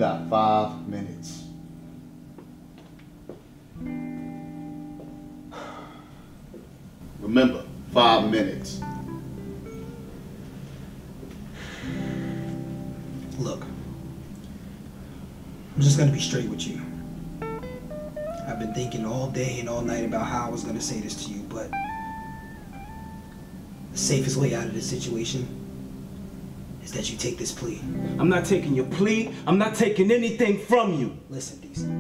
got 5 minutes. Remember, 5 minutes. Look, I'm just gonna be straight with you. I've been thinking all day and all night about how I was gonna say this to you, but the safest way out of this situation is that you take this plea. I'm not taking your plea. I'm not taking anything from you. Listen, Decent.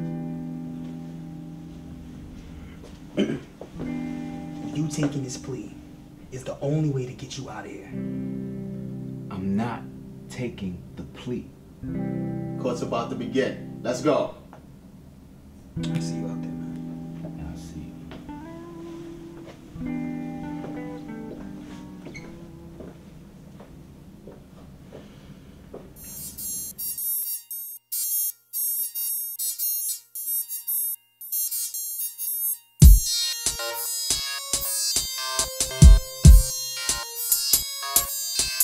You taking this plea is the only way to get you out of here. I'm not taking the plea. Court's about to begin. Let's go. I'll see you out there, man. I'll see you.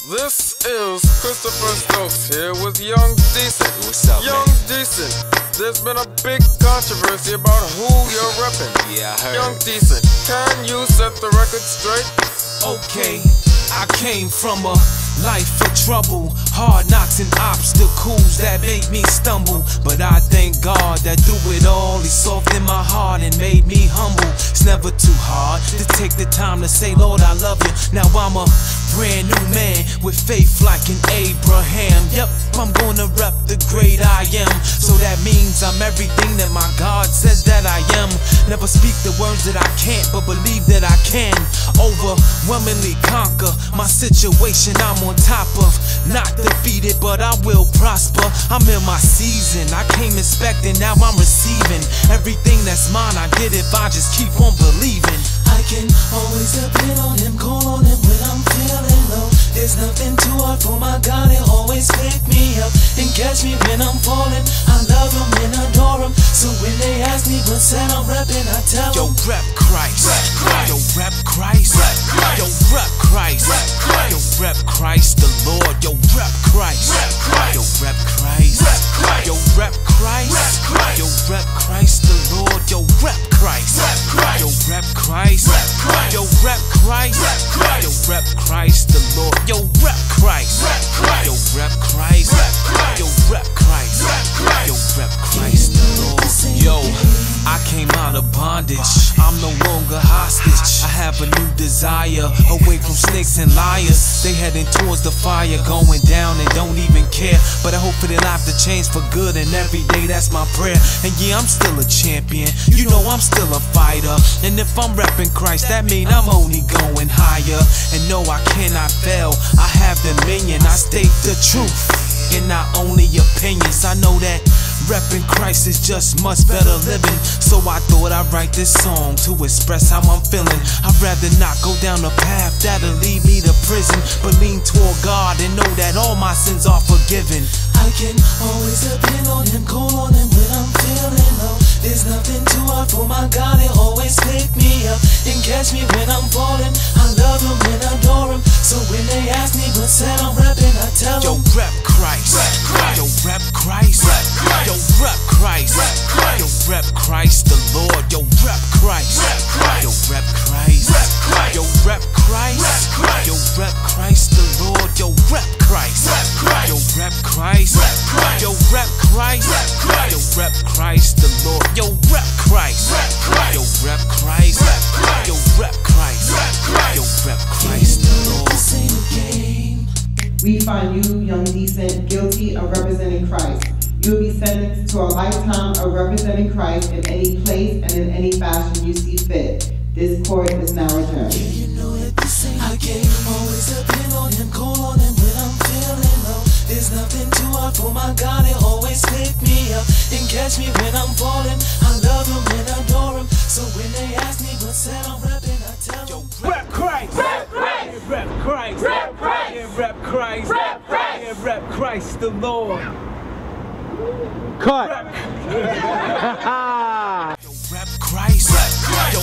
This is Christopher Stokes here with Young Decent. What's up, Young man? Decent. There's been a big controversy about who you're repping. Yeah, I heard. Young Decent, can you set the record straight? Okay, I came from a life of trouble, hard knocks and obstacles that made me stumble. But I thank God that through it all, He softened my heart and made me humble. It's never too hard to take the time to say, Lord, I love you. Now I'm a brand new man with faith like an Abraham. Yep, I'm gonna rep the great I am. So that means I'm everything that my God says that I am. Never speak the words that I can't, but believe that I can overwhelmingly conquer my situation I'm on top of. Not defeated, but I will prosper. I'm in my season. I came expecting, now I'm receiving. Everything that's mine, I get if I just keep on believing. I can always depend on Him, call on Him when I'm feeling low. There's nothing too hard for my God, He'll always pick me up and catch me when I'm falling. I love Him and adore Him, so when they ask me what set I'm repping, I tell them, yo, rep Christ, yo, rep Christ, yo, rep Christ, yo, rep Christ the Lord, yo, rep Christ, yo, rep Christ, yo, rep Christ, yo, rep Christ the Lord, yo, rep Christ, yo, rep Christ, yo, rep Christ, yo, rep Christ the Lord, yo, rep Christ, yo, rep Christ, yo, rep Christ, yo, rep Christ the Lord. Yo, I came out of bondage, I'm no longer hostage. I have a new desire, away from snakes and liars. They heading towards the fire, going down and don't even care. But I hope for their life to change for good, and every day that's my prayer. And yeah, I'm still a champion, you know I'm still a fighter. And if I'm repping Christ, that mean I'm only going higher. And no, I cannot fail, I have dominion. I state the truth, and not only opinions. I know that repping Christ is just much better living. So I thought I'd write this song to express how I'm feeling. I'd rather not go down the path that'll lead me to prison, but lean toward God and know that all my sins are forgiven. I can always depend on Him, call on Him when I'm feeling low. There's nothing too hard for my God, He'll always pick me up and catch me when I'm falling. I love Him and adore Him, so when they ask me what set I'm repping, I tell them, yo, rep Christ, yo, rep Christ, yo, rep Christ, yo, rep Christ the Lord, yo, rep Christ, yo, rep Christ, yo, rep Christ, yo, rep Christ the Lord, yo, rep Christ, yo, rep Christ, yo, rep Christ, yo, rep Christ the Lord, yo, rep Christ, yo, rep Christ, yo, rep Christ, yo, rep Christ the Lord. This ain't a game. We find you, Young Decent, guilty of representing Christ. You will be sentenced to a lifetime of representing Christ in any place and in any fashion you see fit. This court is now adjourned. You know that this ain't a game. Always depend on Him, call on Him when I'm feeling low. There's nothing too hard for my God, He'll always pick me up and catch me when I'm falling. I love Him and adore Him, so when they ask me what set I'm repping, I tell them, yo, Rep Christ! Rep Christ! Yeah, rep Christ! Rep Christ! Yeah, rep Christ! Rep Christ! Yeah, rep Christ the Lord. Cut! yo, rep Christ, yo,